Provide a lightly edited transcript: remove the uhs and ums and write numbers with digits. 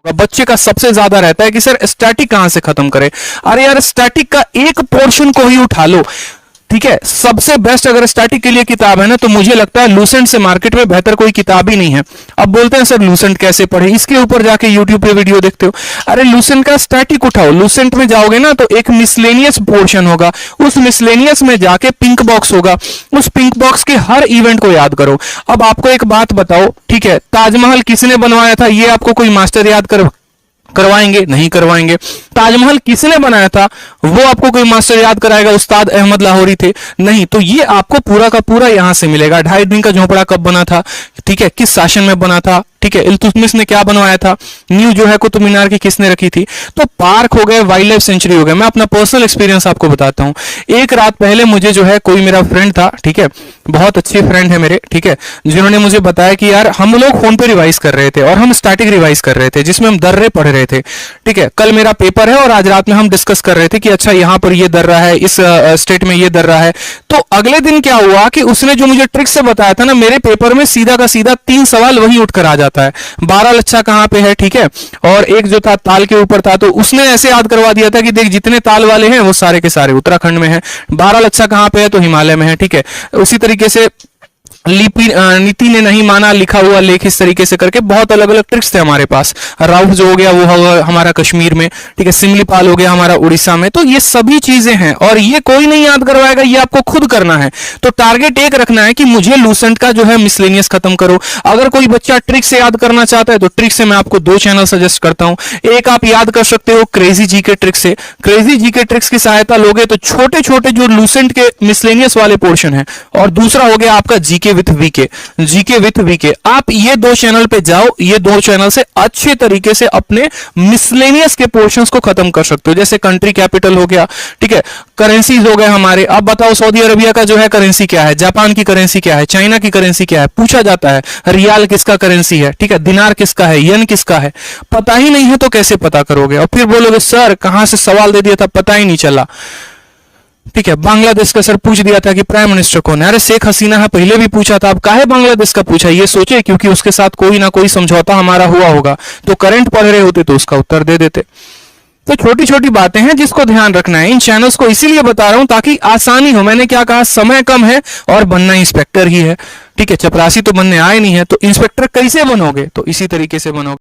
बच्चे का सबसे ज्यादा रहता है कि सर स्टैटिक कहां से खत्म करें। अरे यार स्टैटिक का एक पोर्शन को ही उठा लो, ठीक है। सबसे बेस्ट अगर स्टैटिक के लिए किताब है ना, तो मुझे लगता है लूसेंट से मार्केट में बेहतर कोई किताब ही नहीं है। अब बोलते हैं सर लूसेंट कैसे पढ़े, इसके ऊपर जाके यूट्यूब पे वीडियो देखते हो। अरे लूसेंट का स्टैटिक उठाओ, लूसेंट में जाओगे ना तो एक मिसलेनियस पोर्शन होगा, उस मिसलेनियस में जाके पिंक बॉक्स होगा, उस पिंक बॉक्स के हर इवेंट को याद करो। अब आपको एक बात बताओ, ठीक है, ताजमहल किसने बनवाया था, ये आपको कोई मास्टर याद करवाएंगे? नहीं करवाएंगे। ताजमहल किसने बनाया था, वो आपको कोई मास्टर याद कराएगा? उस्ताद अहमद लाहौरी थे? नहीं। तो ये आपको पूरा का पूरा यहां से मिलेगा। 2.5 दिन का झोपड़ा कब बना था, ठीक है, किस शासन में बना था, ठीक है, इल्तुतमिश ने क्या बनवाया था, न्यू जो है कुतुब मीनार की किसने रखी थी। तो पार्क हो गए, वाइल्ड लाइफ सेंचुरी हो गए। मैं अपना पर्सनल एक्सपीरियंस आपको बताता हूं। एक रात पहले मुझे जो है कोई मेरा फ्रेंड था, ठीक है, बहुत अच्छे फ्रेंड है मेरे, ठीक है, जिन्होंने मुझे बताया कि यार हम लोग फोन पे रिवाइज कर रहे थे और हम स्टैटिक रिवाइज कर रहे थे जिसमें हम दर्रे पढ़ रहे थे, ठीक है। कल मेरा पेपर है और आज रात में हम डिस्कस कर रहे थे कि अच्छा यहां पर ये दर्रा है, इस स्टेट में ये दर्रा है। तो अगले दिन क्या हुआ कि उसने जो मुझे ट्रिक से बताया था ना, मेरे पेपर में सीधा का सीधा 3 सवाल वही उठकर आ जाता है। 12 लच्छा कहां पे है, ठीक है, और एक जो था ताल के ऊपर था, तो उसने ऐसे याद करवा दिया था कि देख जितने ताल वाले हैं वो सारे के सारे उत्तराखंड में है। 12 लच्छा कहां पे है, तो हिमालय में है, ठीक है। उसी तरीके से नीति ने नहीं माना लिखा हुआ लेख, इस तरीके से करके बहुत अलग अलग ट्रिक्स थे हमारे पास। राउफ जो हो गया वो हमारा कश्मीर में, ठीक है, सिमलीपाल हो गया हमारा उड़ीसा में। तो ये सभी चीजें हैं और ये कोई नहीं याद करवाएगा, ये आपको खुद करना है। तो टारगेट एक रखना है कि मुझे लूसेंट का जो है मिसलेनियस खत्म करो। अगर कोई बच्चा ट्रिक से याद करना चाहता है तो ट्रिक से मैं आपको 2 चैनल सजेस्ट करता हूं। एक आप याद कर सकते हो क्रेजी जी के ट्रिक से। क्रेजी जी के ट्रिक्स की सहायता लोगे तो छोटे छोटे जो लूसेंट के मिसलेनियस वाले पोर्शन है, और दूसरा हो गया आपका GK with VK, GK with VK. आप ये 2 चैनल पे जाओ, ये 2 चैनल से अच्छे तरीके से अपने मिसलेनियस के पोर्शंस को खत्म कर सकते हो। जैसे कंट्री कैपिटल हो गया, ठीक है, करेंसीज हो गए हमारे। अब बताओ सऊदी अरबिया का जो है करेंसी क्या है, जापान की करेंसी क्या है, चाइना की करेंसी क्या है, पूछा जाता है। रियाल किसका करेंसी है, ठीक है, दिनार किसका है, येन किसका है, पता ही नहीं है तो कैसे पता करोगे? और फिर बोलोगे सर कहां से सवाल दे दिया था, पता ही नहीं चला, ठीक है। बांग्लादेश का सर पूछ दिया था कि प्राइम मिनिस्टर कौन है, अरे शेख हसीना है, पहले भी पूछा था, अब काहे बांग्लादेश का पूछा? ये सोचे क्योंकि उसके साथ कोई ना कोई समझौता हमारा हुआ होगा, तो करंट पढ़ रहे होते तो उसका उत्तर दे देते। तो छोटी छोटी बातें हैं जिसको ध्यान रखना है। इन चैनल्स को इसीलिए बता रहा हूं ताकि आसानी हो। मैंने क्या कहा, समय कम है और बनना इंस्पेक्टर ही है, ठीक है, चपरासी तो बनने आए नहीं है, तो इंस्पेक्टर कैसे बनोगे? तो इसी तरीके से बनोगे।